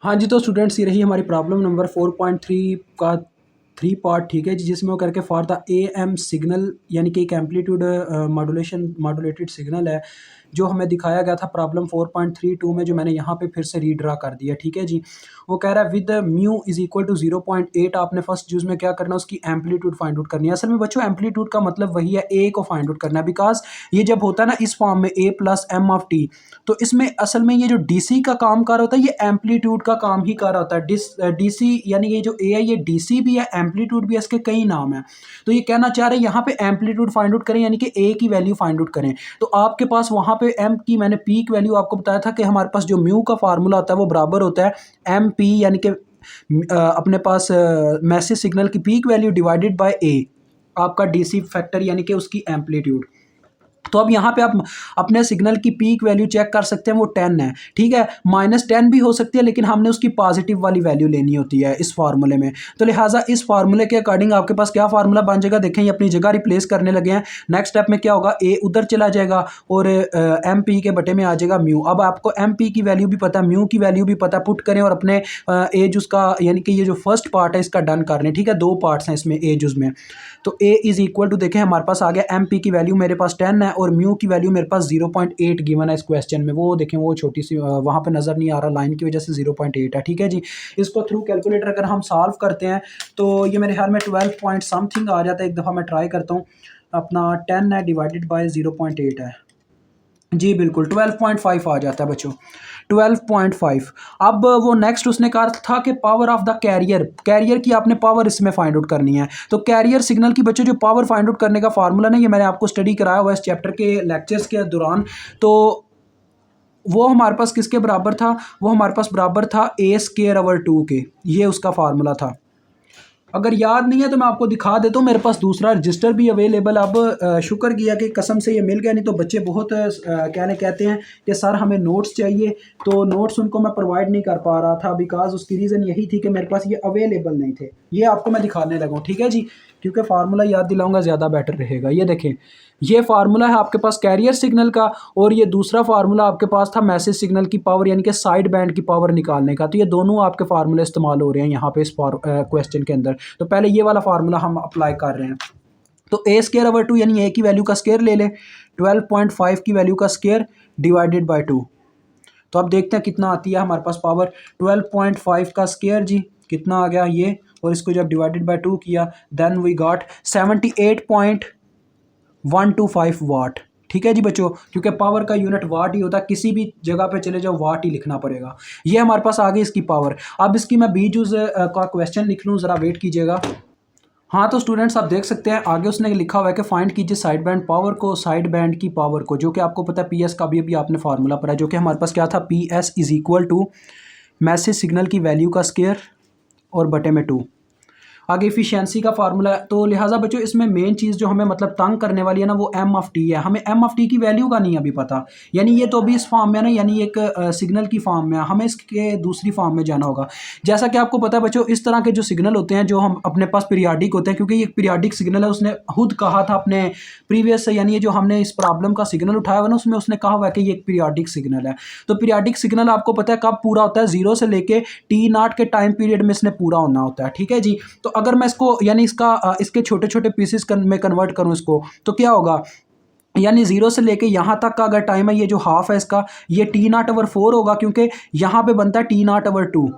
हाँ जी, तो स्टूडेंट्स ये रही हमारी प्रॉब्लम नंबर 4.3 का 3 पार्ट, ठीक है जी, जिसमें वो करके फॉर द एएम सिग्नल यानी कि एक एम्पलीट्यूड मॉड्यूलेटेड सिग्नल है, जो हमें दिखाया गया था प्रॉब्लम 4.32 में, जो मैंने यहाँ पे फिर से रीड्रा कर दिया, ठीक है जी। वो कह रहा है with mu is equal to 0.8, आपने फर्स्ट यूज में क्या करना है, उसकी एम्पलीट्यूड फाइंड आउट करनी है। असल में बच्चों एम्पलीट्यूड का मतलब वही है, ए को फाइंड आउट करना है, बिकॉज ये जब होता है ना इस फॉर्म में ए प्लस एम ऑफ टी, तो इसमें असल में ये जो डीसी का काम कर रहा होता है, ये एम्पलीट्यूड का काम ही कर रहा होता है। डीसी यानी ये जो ए है, ये डीसी भी है, एम्पलीट्यूड भी है, इसके कई नाम है। तो ये कहना चाह रहे हैं यहाँ पे एम्पलीट्यूड फाइंड आउट करें, यानी कि ए की वैल्यू फाइंड आउट करें। तो आपके पास वहाँ पे एम की मैंने पीक वैल्यू आपको बताया था कि हमारे पास जो म्यू का फार्मूला होता है वो बराबर होता है एम पी, यानी कि अपने पास मैसेज सिग्नल की पीक वैल्यू डिवाइडेड बाय ए, आपका डीसी फैक्टर यानी कि उसकी एम्पलीट्यूड। तो अब यहाँ पे आप अपने सिग्नल की पीक वैल्यू चेक कर सकते हैं, वो 10 है, ठीक है। -10 भी हो सकती है, लेकिन हमने उसकी पॉजिटिव वाली वैल्यू लेनी होती है इस फार्मूले में। तो लिहाजा इस फार्मूले के अकॉर्डिंग आपके पास क्या फार्मूला बन जाएगा, देखें ये अपनी जगह रिप्लेस करने लगे हैं। नेक्स्ट स्टेप में क्या होगा, ए उधर चला जाएगा और एम पी के बटे में आ जाएगा म्यू। अब आपको एम पी की वैल्यू भी पता है, म्यू की वैल्यू भी पता है, पुट करें और अपने एज उसका यानी कि ये जो फर्स्ट पार्ट है इसका डन कर लें, ठीक है। दो पार्ट्स हैं इसमें एज उसमें। तो ए इज इक्वल टू, देखें हमारे पास आ गया एम पी की वैल्यू मेरे पास 10 है और म्यू की वैल्यू मेरे पास 0.8 गिवन है इस क्वेश्चन में। वो देखें वो छोटी सी वहाँ पे नज़र नहीं आ रहा, लाइन की वजह से 0.8 है, ठीक है जी। इसको थ्रू कैलकुलेटर अगर हम सॉल्व करते हैं तो ये मेरे ख्याल में 12 पॉइंट समथिंग आ जाता है। एक दफ़ा मैं ट्राई करता हूँ। अपना 10 है डिवाइडेड बाय 0.8 है, जी बिल्कुल 12.5 आ जाता है बच्चों, 12.5। अब वो नेक्स्ट उसने कहा था कि power of the carrier, carrier की आपने पावर इसमें फाइंड आउट करनी है। तो कैरियर सिग्नल की बच्चों जो पावर फाइंड आउट करने का फार्मूला ना, ये मैंने आपको स्टडी कराया हुआ है इस चैप्टर के लेक्चर्स के दौरान। तो वो हमारे पास किसके बराबर था, वो हमारे पास बराबर था a² के, ये उसका फार्मूला था। अगर याद नहीं है तो मैं आपको दिखा देता हूँ, मेरे पास दूसरा रजिस्टर भी अवेलेबल। अब शुक्र किया कि कसम से ये मिल गया, नहीं तो बच्चे बहुत कहते हैं कि सर हमें नोट्स चाहिए, तो नोट्स उनको मैं प्रोवाइड नहीं कर पा रहा था, बिकॉज उसकी रीज़न यही थी कि मेरे पास ये अवेलेबल नहीं थे। ये आपको मैं दिखाने लगा हूँ, ठीक है जी, क्योंकि फार्मूला याद दिलाऊंगा ज़्यादा बेटर रहेगा। ये देखें, ये फार्मूला है आपके पास कैरियर सिग्नल का, और ये दूसरा फार्मूला आपके पास था मैसेज सिग्नल की पावर यानी कि साइड बैंड की पावर निकालने का। तो ये दोनों आपके फार्मूले इस्तेमाल हो रहे हैं यहाँ पे इस क्वेश्चन के अंदर। तो पहले ये वाला फार्मूला हम अप्लाई कर रहे हैं। तो a² यानी a की वैल्यू का स्केयर ले लें, 12.5 की वैल्यू का स्केयर डिवाइडेड बाय 2। तो अब देखते हैं कितना आती है हमारे पास पावर। 12.5 का स्केयर जी कितना आ गया ये, और इसको जब डिवाइडेड बाय 2 किया देन वी गॉट 78.125 वाट, ठीक है जी बच्चों, क्योंकि पावर का यूनिट वाट ही होता है, किसी भी जगह पे चले जाओ वाट ही लिखना पड़ेगा। ये हमारे पास आ गई इसकी पावर। अब इसकी मैं बीच यूज का क्वेश्चन लिख लूँ, ज़रा वेट कीजिएगा। हाँ तो स्टूडेंट्स आप देख सकते हैं आगे उसने लिखा हुआ है कि फाइंड कीजिए साइड बैंड पावर को, साइड बैंड की पावर को, जो कि आपको पता है पीएस का भी अभी आपने फार्मूला पढ़ा है, जो कि हमारे पास क्या था, P S is equal to message signal की वैल्यू का स्केयर और बटे में 2। आगे इफिशियंसी का फार्मूला है। तो लिहाजा बच्चों इसमें मेन चीज़ जो हमें मतलब तंग करने वाली है ना, वो एम ऑफ टी है। हमें एम ऑफ टी की वैल्यू का नहीं अभी पता, यानी ये तो अभी इस फॉर्म में ना, यानी एक सिग्नल की फॉर्म में है, हमें इसके दूसरी फॉर्म में जाना होगा। जैसा कि आपको पता है बच्चों, इस तरह के जो सिग्नल होते हैं जो हम अपने पास पीरियाडिक होते हैं, क्योंकि ये पीरियाडिक सिग्नल है, उसने खुद कहा था अपने प्रीवियस से, यानी ये जो हमने इस प्रॉब्लम का सिग्नल उठाया हुआ ना, उसमें उसने कहा हुआ है कि ये एक पीरियाडिक सिग्नल है। तो पीरियाडिक सिग्नल आपको पता है कब पूरा होता है, 0 से लेके t0 के टाइम पीरियड में इसने पूरा होना होता है, ठीक है जी। तो अगर मैं इसको यानी इसका इसके छोटे छोटे पीसेस में कन्वर्ट करूं इसको, तो क्या होगा, यानी 0 से लेके यहाँ तक का अगर टाइम है, ये जो हाफ है इसका, ये t0/4 होगा, क्योंकि यहाँ पे बनता है t0/2,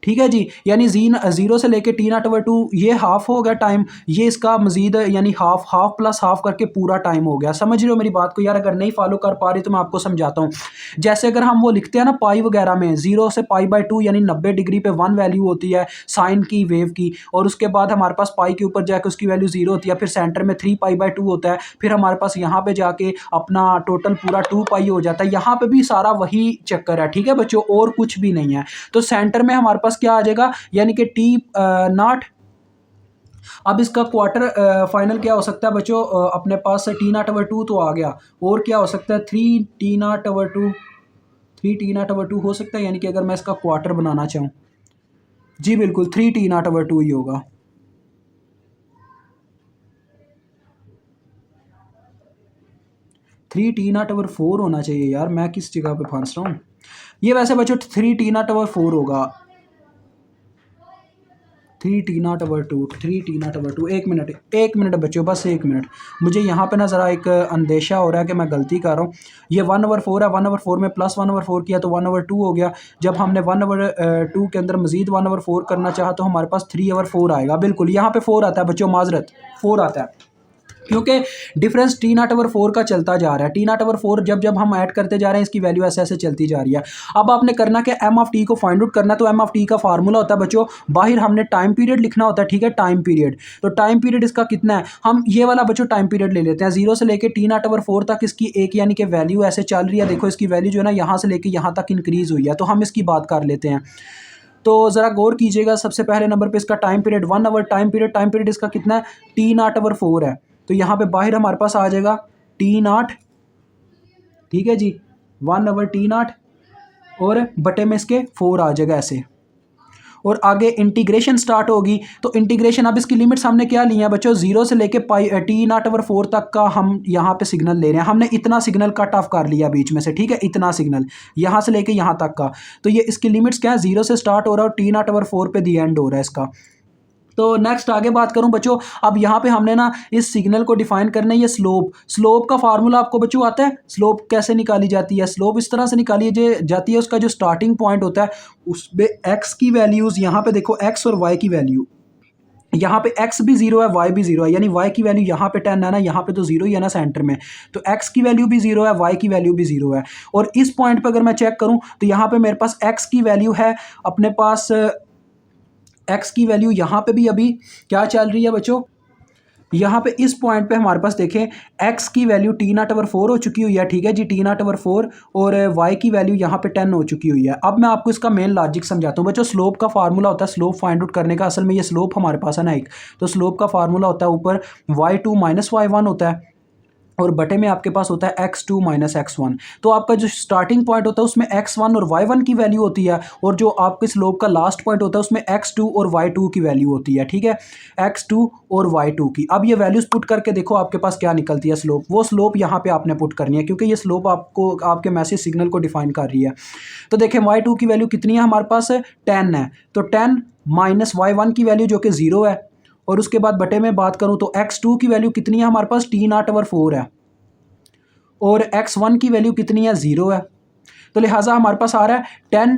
ठीक है जी। यानी 0 से लेके t0/2 ये हाफ हो गया टाइम, ये इसका मजीद यानी हाफ हाफ प्लस हाफ करके पूरा टाइम हो गया। समझ रहे हो मेरी बात को यार, अगर नहीं फॉलो कर पा रही तो मैं आपको समझाता हूँ। जैसे अगर हम वो लिखते हैं ना पाई वगैरह में, 0 से π/2 यानी 90 डिग्री पे 1 वैल्यू होती है साइन की वेव की, और उसके बाद हमारे पास पाई के ऊपर जाके उसकी वैल्यू 0 होती है, फिर सेंटर में 3π/2 होता है, फिर हमारे पास यहाँ पे जाके अपना टोटल पूरा 2π हो जाता है। यहाँ पे भी सारा वही चक्कर है, ठीक है बच्चों, और कुछ भी नहीं है। तो सेंटर में हमारे पास क्या आ जाएगा, यानी कि t0। अब इसका क्वार्टर फाइनल क्या हो सकता है बच्चों, अपने पास t0/2 तो आ गया, और क्या हो सकता है 3t0/2, 3t0/2 हो सकता है, यानी कि अगर मैं इसका क्वार्टर बनाना चाहूँ, जी बिल्कुल 3t0/2 ही होगा। 3t0/4 होना चाहिए यार, मैं किस जगह पे फंस रहा हूँ। ये वैसे बच्चों 3T0/4 होगा, 3T0/2, 3T0/2। एक मिनट बच्चों, बस एक मिनट। मुझे यहाँ पे ना ज़रा एक अंदेशा हो रहा है कि मैं गलती कर रहा हूँ। ये 1/4 है, 1/4 में प्लस 1/4 किया तो 1/2 हो गया। जब हमने 1/2 के अंदर मजीद 1/4 करना चाहा तो हमारे पास 3/4 आएगा। बिल्कुल यहाँ पे 4 आता है बच्चों, माजरत 4 आता है, क्योंकि डिफरेंस T0/4 का चलता जा रहा है। T0/4 जब जब हम ऐड करते जा रहे हैं, इसकी वैल्यू ऐसे ऐसे चलती जा रही है। अब आपने करना कि एम ऑफ टी को फाइंड आउट करना है, तो एम ऑफ टी का फार्मूला होता है बच्चों, बाहर हमने टाइम पीरियड लिखना होता है, ठीक है, टाइम पीरियड। तो टाइम पीरियड इसका कितना है, हम ये वाला बच्चों टाइम पीरियड ले लेते हैं, 0 से लेकर T0/4 तक इसकी एक यानी कि वैल्यू ऐसे चल रही है। देखो इसकी वैल्यू जो है ना यहाँ से लेकर यहाँ तक इंक्रीज़ हुई है, तो हम इसकी बात कर लेते हैं। तो ज़रा गौर कीजिएगा, सबसे पहले नंबर पे इसका time period 1 hour, time period इसका कितना है, T0/4 है। तो यहाँ पे बाहर हमारे पास आ जाएगा T0, ठीक है जी, 1 आवर T0 और बटे में इसके 4 आ जाएगा ऐसे। और आगे इंटीग्रेशन स्टार्ट होगी, तो इंटीग्रेशन, अब इसकी लिमिट्स हमने क्या ली है बच्चों, 0 से लेके T0/4 तक का हम यहाँ पे सिग्नल ले रहे हैं। हमने इतना सिग्नल कट ऑफ कर लिया बीच में से, ठीक है, इतना सिग्नल यहाँ से लेके यहाँ तक का। तो ये इसकी लिमिट्स क्या है, 0 से स्टार्ट हो रहा है और T0/4 पे दी एंड हो रहा है इसका। तो नेक्स्ट आगे बात करूं बच्चों, अब यहाँ पे हमने ना इस सिग्नल को डिफाइन करना है। ये स्लोप का फार्मूला आपको बच्चों आता है, स्लोप कैसे निकाली जाती है, स्लोप इस तरह से निकाली जाती है, उसका जो स्टार्टिंग पॉइंट होता है उसमें एक्स की वैल्यूज़, यहाँ पे देखो एक्स और वाई की वैल्यू, यहाँ पे x भी 0 है, y भी 0 है, यानी y की वैल्यू यहाँ पे 10 है ना, यहाँ पे तो 0 ही है ना सेंटर में, तो x की वैल्यू भी 0 है, y की वैल्यू भी 0 है। और इस पॉइंट पे अगर मैं चेक करूँ तो यहाँ पे मेरे पास x की वैल्यू है, अपने पास x की वैल्यू यहाँ पे भी अभी क्या चल रही है बच्चों, यहाँ पे इस पॉइंट पे हमारे पास देखें x की वैल्यू T0/4 हो चुकी हुई है, ठीक है जी, T0/4, और y की वैल्यू यहाँ पे 10 हो चुकी हुई है। अब मैं आपको इसका मेन लॉजिक समझाता हूँ बच्चों। स्लोप का फार्मूला होता है, स्लोप फाइंड आउट करने का, असल में ये स्लोप हमारे पास है ना एक, तो स्लोप का फार्मूला होता है ऊपर y2 - y1 होता है, और बटे में आपके पास होता है x2 - x1। तो आपका जो स्टार्टिंग पॉइंट होता है उसमें x1 और y1 की वैल्यू होती है, और जो आपके स्लोप का लास्ट पॉइंट होता है उसमें x2 और y2 की वैल्यू होती है, ठीक है, x2 और y2 की। अब ये वैल्यूज पुट करके देखो आपके पास क्या निकलती है स्लोप, वो स्लोप यहाँ पे आपने पुट करनी है, क्योंकि ये स्लोप आपको आपके मैसेज सिग्नल को डिफाइन कर रही है। तो देखें y2 की वैल्यू कितनी है हमारे पास, 10 है, तो 10 माइनस y1 की वैल्यू जो कि 0 है, और उसके बाद बटे में बात करूँ तो x2 की वैल्यू कितनी है हमारे पास, T0/4 है, और x1 की वैल्यू कितनी है, 0 है। तो लिहाजा हमारे पास आ रहा है 10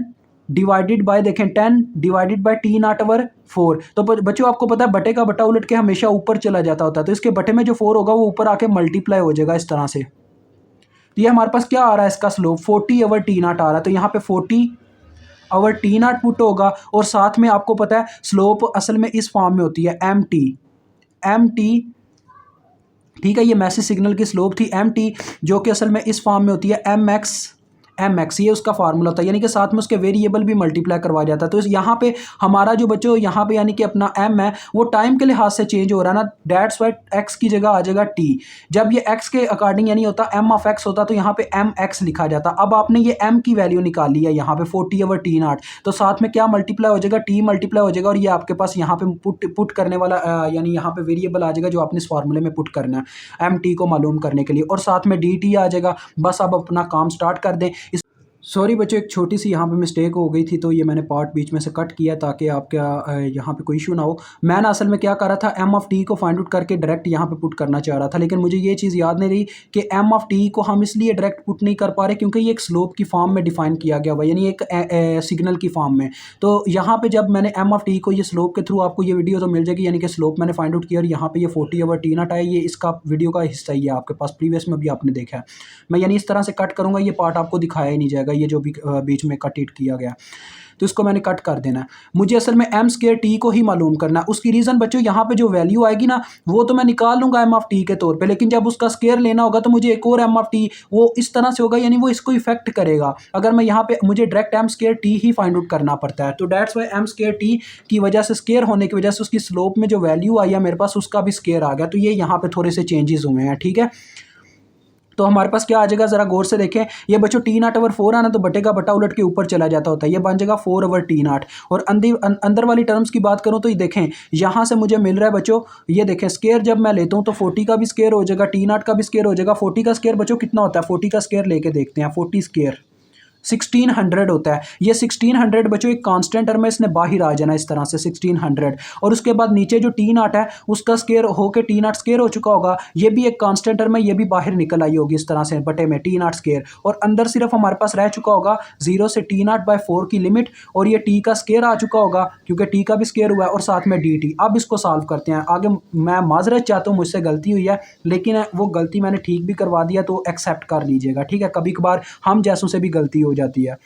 डिवाइडेड बाय, देखें 10 डिवाइडेड बाय T0/4। तो बच्चों आपको पता है बटे का बटा उलट के हमेशा ऊपर चला जाता होता है, तो इसके बटे में जो 4 होगा वो ऊपर आके मल्टीप्लाई हो जाएगा इस तरह से। तो ये हमारे पास क्या आ रहा है, इसका स्लोप 40/T0 आ रहा है, तो यहाँ पे 40/T0 पुट होगा, और साथ में आपको पता है स्लोप असल में इस फॉर्म में होती है MT, ठीक है, ये मैसेज सिग्नल की स्लोप थी MT, जो कि असल में इस फॉर्म में होती है MX, ये उसका फार्मूला होता है, यानी कि साथ में उसके वेरिएबल भी मल्टीप्लाई करवाया जाता है। तो यहाँ पे हमारा जो बच्चों यहाँ पे यानी कि अपना M है वो टाइम के लिहाज से चेंज हो रहा है ना, डेट्स वाई x की जगह आ जाएगा t। जब ये x के अकॉर्डिंग यानी होता M ऑफ x होता, तो यहाँ पे MX लिखा जाता। अब आपने ये M की वैल्यू निकाली है यहाँ पे 40/T0, तो साथ में क्या मल्टीप्लाई हो जाएगा, t मल्टीप्लाई हो जाएगा, और ये आपके पास यहाँ पे पुट करने वाला यानी यहाँ पे वेरिएबल आ जाएगा जो आपने इस फार्मूले में पुट करना है MT को मालूम करने के लिए, और साथ में DT आ जाएगा। बस अब अपना काम स्टार्ट कर दें। सॉरी बच्चों, एक छोटी सी यहाँ पे मिस्टेक हो गई थी, तो ये मैंने पार्ट बीच में से कट किया ताकि आपका यहाँ पे कोई इशू ना हो। मैं ना असल में क्या कर रहा था, एम ऑफ टी को फाइंड आउट करके डायरेक्ट यहाँ पे पुट करना चाह रहा था, लेकिन मुझे ये चीज़ याद नहीं रही कि एम ऑफ टी को हम इसलिए डायरेक्ट पुट नहीं कर पा रहे क्योंकि ये एक स्लोप की फॉर्म में डिफाइन किया गया हुआ, यानी एक सिग्नल की फॉर्म में। तो यहाँ पर जब मैंने एम ऑफ टी को ये स्लोप के थ्रू, आपको ये वीडियो तो मिल जाएगी, यानी कि स्लोप मैंने फाइंड आउट किया, और यहाँ पर ये 40/T0 आया, ये इसका वीडियो का हिस्सा ही है आपके पास, प्रीवियस में भी आपने देखा है। मैं यानी इस तरह से कट करूँगा, ये पार्ट आपको दिखाया ही नहीं जाएगा, ये जो भी बीच में कट इट किया गया, तो इसको मैंने कट कर देना है। मुझे असल में M² को ही मालूम करना है। उसकी रीज़न बच्चों यहाँ पे जो वैल्यू आएगी ना वो तो मैं निकाल लूँगा M ऑफ टी के तौर पे, लेकिन जब उसका स्केयर लेना होगा तो मुझे एक और M ऑफ टी वो इस तरह से होगा, यानी वो इसको इफेक्ट करेगा। अगर मैं यहाँ पे मुझे डायरेक्ट M² ही फाइंड आउट करना पड़ता है, तो डेट्स वाई M² की वजह से, स्केयर होने की वजह से उसकी स्लोप में जो वैल्यू आई है मेरे पास उसका भी स्केयर आ गया, तो ये यहाँ पे थोड़े से चेंजेस हुए हैं, ठीक है। तो हमारे पास क्या आ जाएगा, ज़रा गौर से देखें, ये बच्चों T0/4 है ना, तो बटे का बटा उलट के ऊपर चला जाता होता है, ये बन जाएगा 4/T0। और अंदर वाली टर्म्स की बात करूँ तो ये देखें यहाँ से मुझे मिल रहा है बच्चों, ये देखें स्केयर जब मैं लेता हूँ तो 40 का भी स्केयर हो जाएगा, T0 का भी स्केयर हो जाएगा। 40 का स्केयर बच्चों कितना होता है, 40 का स्केयर लेके देखते हैं, 40 स्केयर 1600 होता है। ये 1600 बच्चों एक कांस्टेंट टर्म है, इसने बाहर आ जाना इस तरह से 1600। और उसके बाद नीचे जो टी नॉट है उसका स्केयर होके टी नॉट स्केयर हो चुका होगा, ये भी एक कांस्टेंट टर्म है, ये भी बाहर निकल आई होगी इस तरह से बटे में टी नॉट स्केयर। और अंदर सिर्फ हमारे पास रह चुका होगा 0 से टी नॉट बाय 4 की लिमिट, और ये टी का स्केयर आ चुका होगा क्योंकि टी का भी स्केयर हुआ है, और साथ में डी टी। अब इसको सॉल्व करते हैं आगे। मैं माजरत चाहता हूँ, मुझसे गलती हुई है, लेकिन वो गलती मैंने ठीक भी करवा दिया तो एक्सेप्ट कर लीजिएगा, ठीक है। कभी कभार हम जैसों से भी गलती हो जाती है।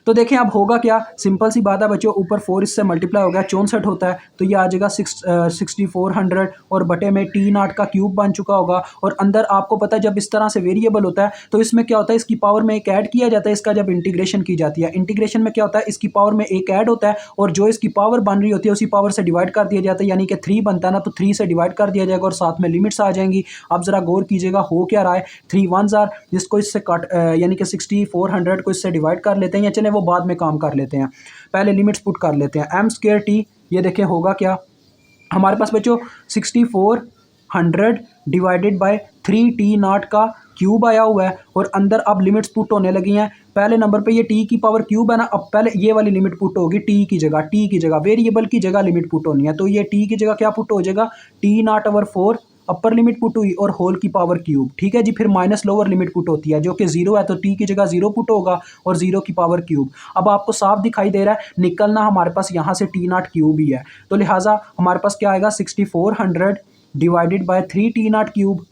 तो देखें अब होगा क्या, सिंपल सी बात है बच्चों, ऊपर 4 इससे मल्टीप्लाई हो गया 64 होता है, तो ये आ जाएगा 6400 और बटे में टी नॉट का क्यूब बन चुका होगा। और अंदर आपको पता है जब इस तरह से वेरिएबल होता है तो इसमें क्या होता है, इसकी पावर में एक ऐड किया जाता है, इसका जब इंटीग्रेशन की जाती है, इंटीग्रेशन में क्या होता है, इसकी पावर में एक ऐड होता है और जो इसकी पावर बन रही होती है उसी पावर से डिवाइड कर दिया जाता है, यानी कि 3 बनता है ना, तो 3 से डिवाइड कर दिया जाएगा और साथ में लिमिट्स आ जाएंगी। अब जरा गौर कीजिएगा हो क्या रहा है, 3 1s आर, जिसको इससे कट यानी कि 6400 को इससे डिवाइड कर लेते हैं, या चले वो बाद में काम कर लेते हैं, पहले लिमिट्स पुट कर लेते हैं। एम स्क्वायर टी, ये देखें होगा क्या हमारे पास बच्चों, 6400 डिवाइडेड बाय 3 टी नॉट का क्यूब आया हुआ है, और अंदर अब लिमिट्स पुट होने लगी हैं। पहले नंबर पे ये टी की पावर क्यूब है ना, अब पहले ये वाली लिमिट पुट होगी टी की जगह वेरिएबल की जगह लिमिट पुट होनी है, तो ये टी की जगह क्या पुट हो जाएगा, T not over 4 upper limit put हुई और होल की पावर क्यूब, ठीक है जी। फिर माइनस लोअर लिमिट पुट होती है जो कि 0 है, तो टी की जगह 0 पुट होगा और 0 की पावर क्यूब। अब आपको साफ दिखाई दे रहा है, निकलना हमारे पास यहाँ से टी नॉट क्यूब ही है, तो लिहाजा हमारे पास क्या आएगा, 6400 divided by 3 T not cube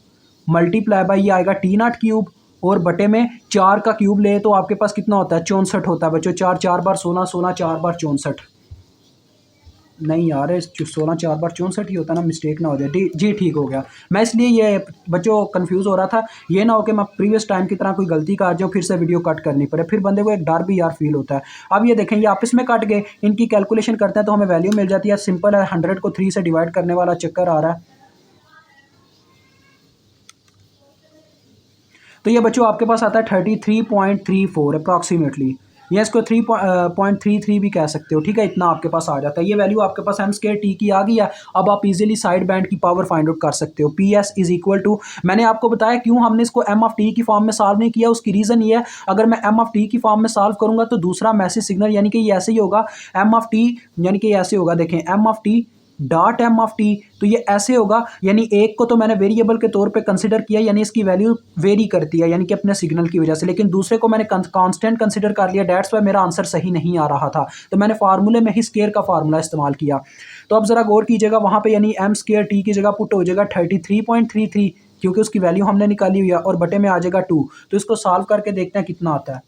multiply by ये आएगा टी नॉट क्यूब, और बटे में 4 का क्यूब ले तो आपके पास कितना होता है, 64 होता है बच्चों। 4 4 बार 16, 16 4 बार 64, नहीं यार 16 4 बार 64 ही होता ना, मिस्टेक ना हो जाए जी, ठीक हो गया। मैं इसलिए ये बच्चों कंफ्यूज हो रहा था, ये ना हो कि मैं प्रीवियस टाइम की तरह कोई गलती कर जाऊँ फिर से वीडियो कट करनी पड़े, फिर बंदे को एक डर भी यार फील होता है। अब ये देखें ये आपस में कट गए, इनकी कैलकुलेशन करते हैं तो हमें वैल्यू मिल जाती है, सिंपल है, 100 को 3 से डिवाइड करने वाला चक्कर आ रहा है। तो ये बच्चों आपके पास आता है 33.34 अप्रॉक्सीमेटली, या इसको 3.33 भी कह सकते हो, ठीक है। इतना आपके पास आ जाता है, ये वैल्यू आपके पास एम स्क्वायर टी की आ गई है। अब आप इजीली साइड बैंड की पावर फाइंड आउट कर सकते हो, P S is equal to, मैंने आपको बताया क्यों हमने इसको एम ऑफ टी की फॉर्म में सॉल्व नहीं किया, उसकी रीज़न ये है, अगर मैं एम ऑफ टी की फॉर्म में सॉल्व करूंगा तो दूसरा मैसेज सिग्नल यानी कि ये ऐसे ही होगा, एम ऑफ टी यानी कि ऐसे होगा, देखें M of T dot M of T, तो ये ऐसे होगा, यानी एक को तो मैंने वेरिएबल के तौर पे कंसिडर किया, यानी इसकी वैल्यू वेरी करती है यानी कि अपने सिग्नल की वजह से, लेकिन दूसरे को मैंने कांस्टेंट कंसिडर कर लिया, डेट्स वाई मेरा आंसर सही नहीं आ रहा था, तो मैंने फार्मूले में ही स्केयर का फार्मूला इस्तेमाल किया। तो अब जरा गौर कीजिएगा वहाँ पे, यानी एम स्केयर टी की जगह पुट हो जाएगा 33.33, क्योंकि उसकी वैल्यू हमने निकाली हुई है, और बटे में आ जाएगा 2। तो इसको सॉल्व करके देखते हैं कितना आता है।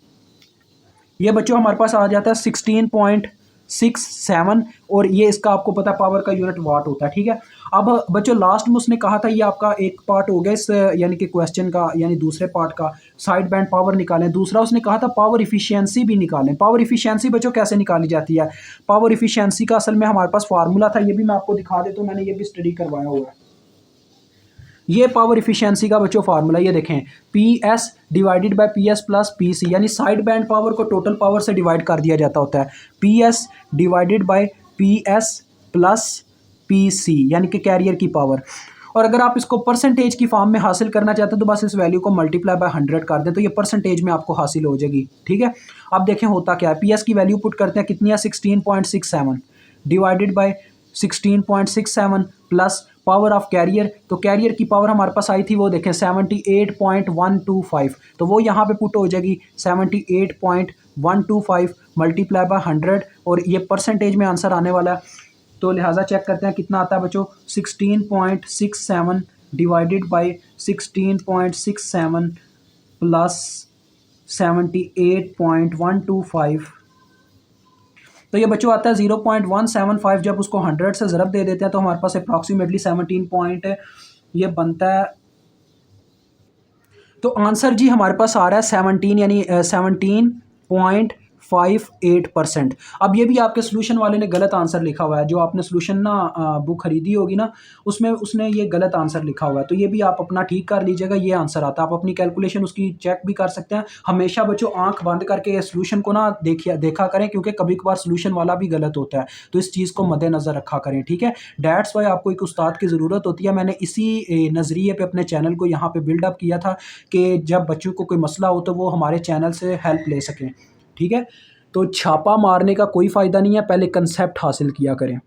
ये बच्चों हमारे पास आ जाता है 16.67, और ये इसका आपको पता है पावर का यूनिट वाट होता है, ठीक है। अब बच्चों लास्ट में उसने कहा था, ये आपका एक पार्ट हो गया इस यानी कि क्वेश्चन का, यानी दूसरे पार्ट का, साइड बैंड पावर निकालें। दूसरा उसने कहा था पावर इफिशियंसी भी निकालें। पावर इफिशियंसी बच्चों कैसे निकाली जाती है, पावर इफिशियंसी का असल में हमारे पास फार्मूला था, ये भी मैं आपको दिखा देता हूँ, मैंने ये भी स्टडी करवाया हुआ है। ये पावर इफिशियंसी का बच्चों फार्मूला ये देखें, P S divided by P S plus P C, यानी साइड बैंड पावर को टोटल पावर से डिवाइड कर दिया जाता होता है, P S divided by P S plus P C, यानी कि कैरियर की पावर। और अगर आप इसको परसेंटेज की फॉर्म में हासिल करना चाहते हैं तो बस इस वैल्यू को मल्टीप्लाई बाय 100 कर दें, तो ये परसेंटेज में आपको हासिल हो जाएगी, ठीक है। अब देखें होता क्या है, पी एस की वैल्यू पुट करते हैं, कितनी है 16.67 divided by 16.67 plus power of carrier, तो कैरियर की पावर हमारे पास आई थी वो देखें 78.125, तो वो यहाँ पे पुट हो जाएगी 78.125 मल्टीप्लाई बाय 100, और ये परसेंटेज में आंसर आने वाला है। तो लिहाजा चेक करते हैं कितना आता है बच्चों, 16.67 डिवाइडेड बाय 16.67 प्लस 78.125, तो ये बच्चों आता है 0.175। जब उसको 100 से ज़रब दे देते हैं तो हमारे पास अप्रॉक्सीमेटली 17 पॉइंट ये बनता है। तो आंसर जी हमारे पास आ रहा है 17, यानी 17.5 0.58%। अब ये भी आपके सोल्यूशन वाले ने गलत आंसर लिखा हुआ है, जो आपने सोल्यूशन ना बुक खरीदी होगी ना, उसमें उसने ये गलत आंसर लिखा हुआ है, तो ये भी आप अपना ठीक कर लीजिएगा। ये आंसर आता है, आप अपनी कैलकुलेशन उसकी चेक भी कर सकते हैं। हमेशा बच्चों आंख बंद करके सोल्यूशन को ना देखा करें, क्योंकि कभी कभार सोल्यूशन वाला भी गलत होता है, तो इस चीज़ को मद्देनजर रखा करें, ठीक है। दैट्स वाई आपको एक उस्ताद की ज़रूरत होती है। मैंने इसी नज़रिए पे अपने चैनल को यहाँ पे बिल्डअप किया था कि जब बच्चों को कोई मसला हो तो वो हमारे चैनल से हेल्प ले सकें, ठीक है। तो छापा मारने का कोई फ़ायदा नहीं है, पहले कंसेप्ट हासिल किया करें।